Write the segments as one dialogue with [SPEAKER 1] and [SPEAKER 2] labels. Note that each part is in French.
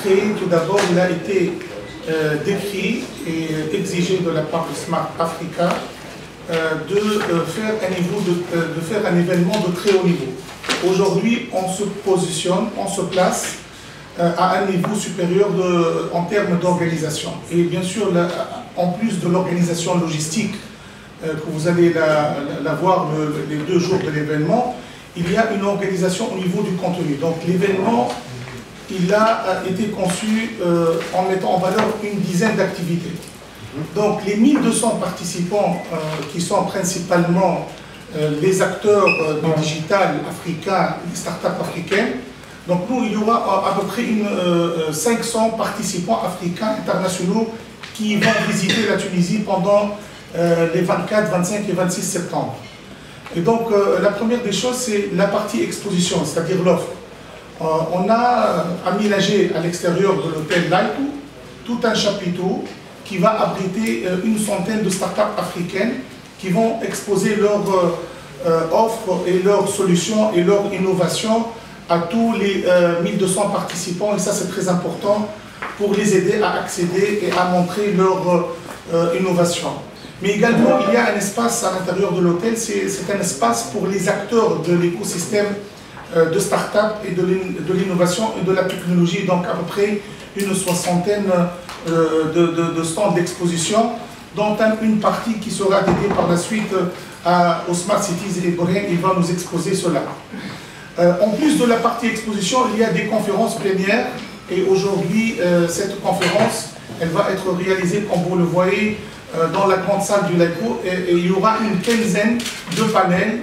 [SPEAKER 1] créé, tout d'abord, il a été décrit et exigé de la part de Smart Africa de faire un événement de très haut niveau. Aujourd'hui, on se positionne, on se place à un niveau supérieur en termes d'organisation. Et bien sûr, en plus de l'organisation logistique que vous allez la voir les 2 jours de l'événement, il y a une organisation au niveau du contenu. Donc l'événement, il a été conçu en mettant en valeur une dizaine d'activités. Donc les 1200 participants qui sont principalement les acteurs du digital africain, les startups africaines. Donc nous, il y aura à peu près 500 participants africains internationaux qui vont visiter la Tunisie pendant les 24, 25 et 26 septembre. Et donc la première des choses, c'est la partie exposition, c'est-à-dire l'offre. On a aménagé à l'extérieur de l'hôtel Laïkou tout un chapiteau qui va abriter une centaine de startups africaines qui vont exposer leurs offres et leurs solutions et leurs innovations à tous les 1200 participants. Et ça, c'est très important pour les aider à accéder et à montrer leur innovation. Mais également, il y a un espace à l'intérieur de l'hôtel, c'est un espace pour les acteurs de l'écosystème de start-up et de l'innovation et de la technologie, donc à peu près une soixantaine de stands d'exposition, dont une partie qui sera dédiée par la suite aux Smart Cities, et Ibrahim, il va nous exposer cela. En plus de la partie exposition, il y a des conférences plénières, et aujourd'hui, cette conférence, elle va être réalisée, comme vous le voyez, dans la grande salle du Laïkou, et il y aura une quinzaine de panels,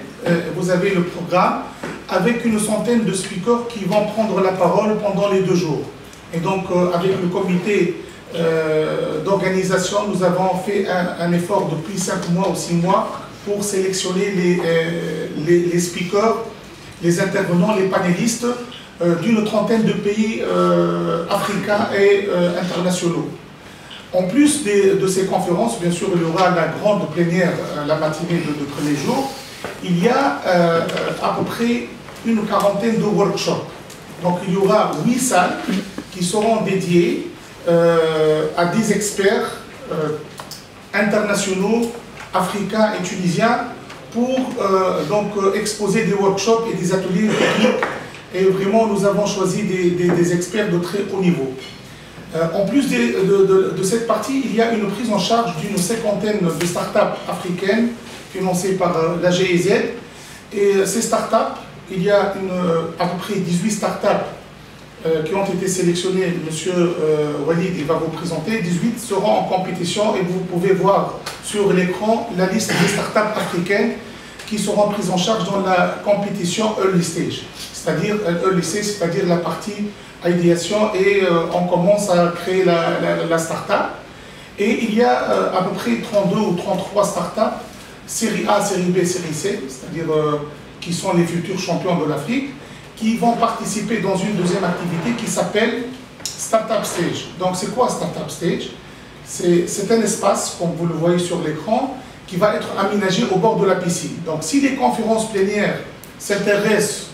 [SPEAKER 1] vous avez le programme, avec une centaine de speakers qui vont prendre la parole pendant les 2 jours. Et donc, avec le comité d'organisation, nous avons fait un effort depuis 5 mois ou 6 mois pour sélectionner les speakers, les intervenants, les panélistes d'une trentaine de pays africains et internationaux. En plus de ces conférences, bien sûr, il y aura la grande plénière la matinée de premier jour. Il y a à peu près une quarantaine de workshops. Donc il y aura 8 salles qui seront dédiées à des experts internationaux, africains et tunisiens pour exposer des workshops et des ateliers techniques. Et vraiment, nous avons choisi des experts de très haut niveau. En plus de cette partie, il y a une prise en charge d'une cinquantaine de startups africaines financées par la GIZ. Et ces startups, il y a à peu près 18 startups qui ont été sélectionnées. Monsieur Walid, il va vous présenter. 18 seront en compétition et vous pouvez voir sur l'écran la liste des startups africaines qui seront prises en charge dans la compétition Early Stage. C'est-à-dire la partie idéation et on commence à créer la start-up. Et il y a à peu près 32 ou 33 start-up, série A, série B, série C, c'est-à-dire qui sont les futurs champions de l'Afrique, qui vont participer dans une deuxième activité qui s'appelle Startup Stage. Donc c'est quoi Startup Stage? C'est un espace, comme vous le voyez sur l'écran, qui va être aménagé au bord de la piscine. Donc si les conférences plénières s'intéressent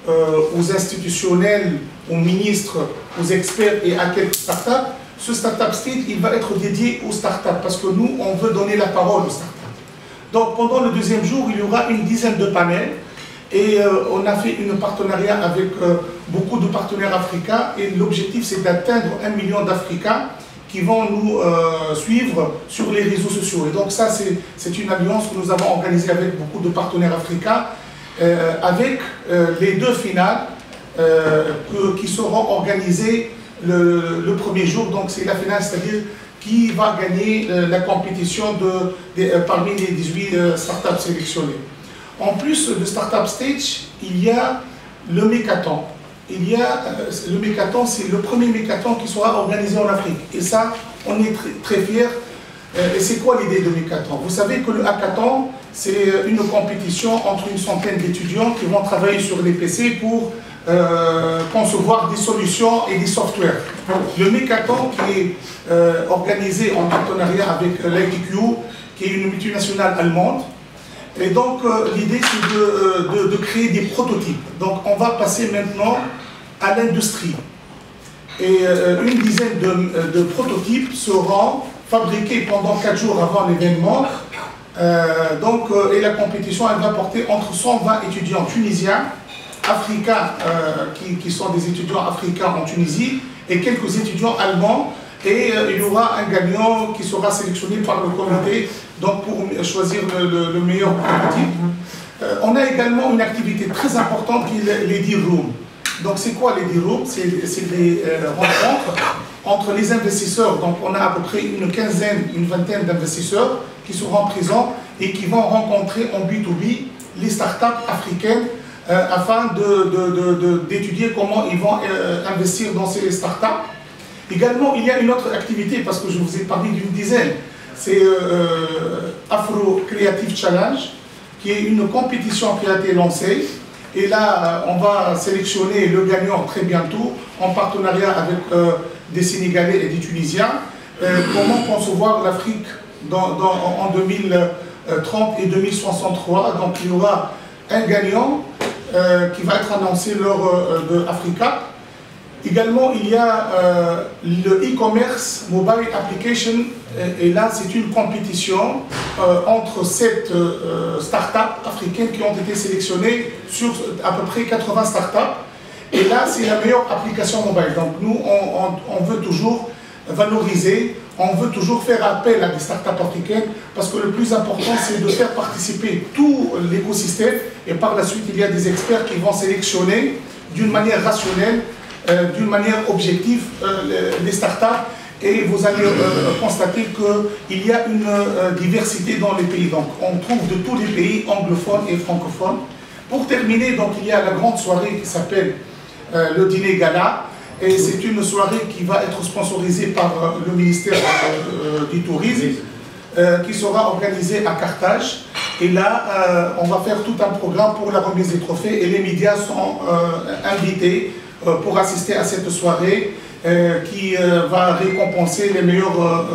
[SPEAKER 1] aux institutionnels, aux ministres, aux experts et à quelques startups, ce Startup Stage, il va être dédié aux startups parce que nous, on veut donner la parole aux startups. Donc pendant le deuxième jour, il y aura une dizaine de panels et on a fait un partenariat avec beaucoup de partenaires africains et l'objectif c'est d'atteindre 1 million d'Africains qui vont nous suivre sur les réseaux sociaux. Et donc ça, c'est une alliance que nous avons organisée avec beaucoup de partenaires africains avec les 2 finales qui seront organisées le premier jour. Donc c'est la finale, c'est-à-dire qui va gagner la compétition parmi les 18 startups sélectionnées. En plus de Startup Stage, il y a le Mécathon. Le Mécathon, c'est le premier Mécathon qui sera organisé en Afrique. Et ça, on est très fiers. Et c'est quoi l'idée de Mécathon? Vous savez que le hackathon, c'est une compétition entre une centaine d'étudiants qui vont travailler sur les PC pour concevoir des solutions et des softwares. Le Mécathon qui est organisé en partenariat avec l'ITQ, qui est une multinationale allemande. Et donc l'idée c'est de créer des prototypes. Donc on va passer maintenant à l'industrie. et une dizaine de prototypes seront fabriqués pendant 4 jours avant l'événement. Et la compétition, elle va porter entre 120 étudiants tunisiens, africains, qui sont des étudiants africains en Tunisie, et quelques étudiants allemands. Et il y aura un gagnant qui sera sélectionné par le comité donc pour choisir le meilleur prototype. On a également une activité très importante qui est les deal rooms. Donc c'est quoi les deal rooms? C'est des rencontres entre les investisseurs. Donc on a à peu près une vingtaine d'investisseurs qui seront présents et qui vont rencontrer en B2B les startups africaines afin d'étudier comment ils vont investir dans ces startups. Également, il y a une autre activité, parce que je vous ai parlé d'une dizaine, c'est Afro Creative Challenge, qui est une compétition qui a été lancée. Et là, on va sélectionner le gagnant très bientôt, en partenariat avec des Sénégalais et des Tunisiens. Comment concevoir l'Afrique en 2030 et 2063. Donc il y aura un gagnant qui va être annoncé lors de Africa. Également, il y a le e-commerce mobile application, et là, c'est une compétition entre 7 startups africaines qui ont été sélectionnées sur à peu près 80 startups. Et là, c'est la meilleure application mobile. Donc, nous, on veut toujours valoriser, on veut toujours faire appel à des startups africaines, parce que le plus important, c'est de faire participer tout l'écosystème. Et par la suite, il y a des experts qui vont sélectionner d'une manière rationnelle, d'une manière objective les startups, et vous allez constater qu'il y a une diversité dans les pays. Donc on trouve de tous les pays anglophones et francophones. Pour terminer, donc il y a la grande soirée qui s'appelle le dîner gala, et c'est une soirée qui va être sponsorisée par le ministère du Tourisme, qui sera organisée à Carthage. Et là, on va faire tout un programme pour la remise des trophées, et les médias sont invités pour assister à cette soirée qui va récompenser les meilleures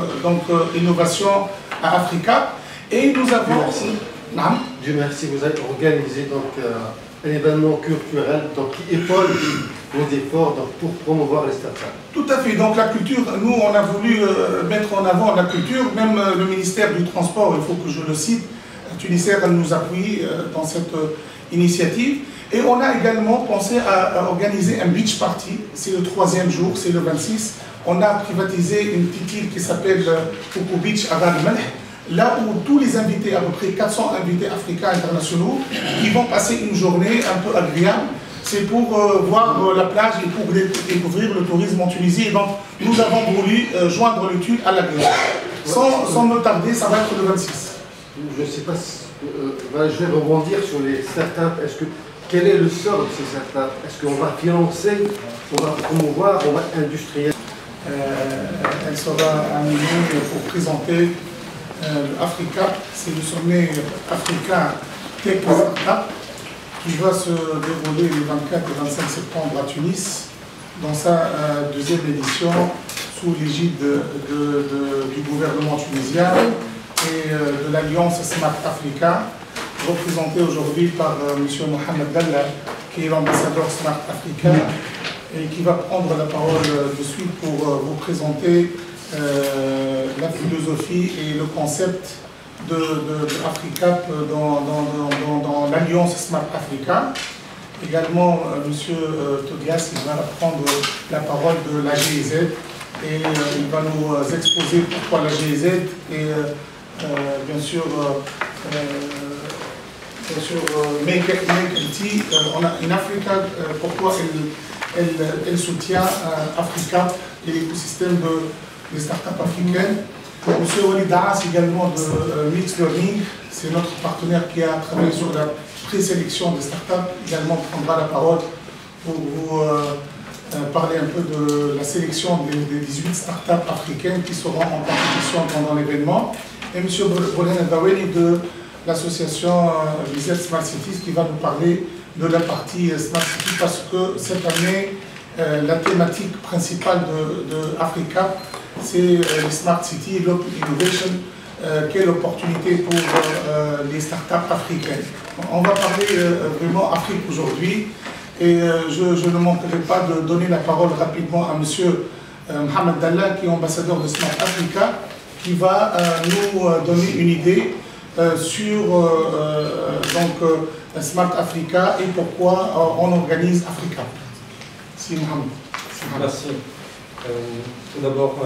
[SPEAKER 1] innovations à Africa. Et nous avons... Merci.
[SPEAKER 2] Dieu merci, vous avez organisé donc, un événement culturel donc, qui épaule vos efforts donc, pour promouvoir les startups.
[SPEAKER 1] Tout à fait. Donc la culture, nous on a voulu mettre en avant la culture, même le ministère du Transport, il faut que je le cite, Tunisair, elle nous appuie dans cette initiative. Et on a également pensé à organiser un beach party, c'est le 3e jour, c'est le 26. On a privatisé une petite île qui s'appelle Coco Beach à Ragmel, là où tous les invités, à peu près 400 invités africains internationaux, qui vont passer une journée un peu agréable. C'est pour voir la plage et pour découvrir le tourisme en Tunisie. Et donc nous avons voulu joindre l'utile à l'agréable. Sans me tarder, ça va être le 26.
[SPEAKER 2] Je ne sais pas, je vais rebondir sur les startups. Quel est le sort de ces startups? Est-ce qu'on va financer, on va promouvoir, on va industrialiser?
[SPEAKER 1] Elle sera amenée pour présenter l'Africa, c'est le sommet africain Tech Startup qui va se dérouler les 24 et 25 septembre à Tunis dans sa 2e édition sous l'égide du gouvernement tunisien et de l'Alliance Smart Africa, représenté aujourd'hui par M. Mohamed Dalla, qui est l'ambassadeur Smart Africa, et qui va prendre la parole de suite pour vous présenter la philosophie et le concept de Africa dans l'Alliance Smart Africa. Également, M. Tobias, il va prendre la parole de la GIZ, et il va nous exposer pourquoi la GIZ et bien sûr Make IT in Africa, pourquoi elle soutient Africa et l'écosystème des startups africaines. Monsieur Walid Daas, également de Mix Learning, c'est notre partenaire qui a travaillé sur la présélection des startups, également prendra la parole pour vous parler un peu de la sélection des 18 startups africaines qui seront en compétition pendant l'événement. Et M. Bolen Daweni de l'association Visit Smart Cities qui va nous parler de la partie Smart City, parce que cette année, la thématique principale de Africa, c'est les Smart City et l'Innovation, quelle opportunité pour les startups africaines. On va parler vraiment Afrique aujourd'hui, Et je ne manquerai pas de donner la parole rapidement à M. Mohamed Dalla, qui est ambassadeur de Smart Africa, qui va nous donner une idée sur Smart Africa et pourquoi on organise Africa. Merci Mohamed.
[SPEAKER 3] Merci. Tout d'abord,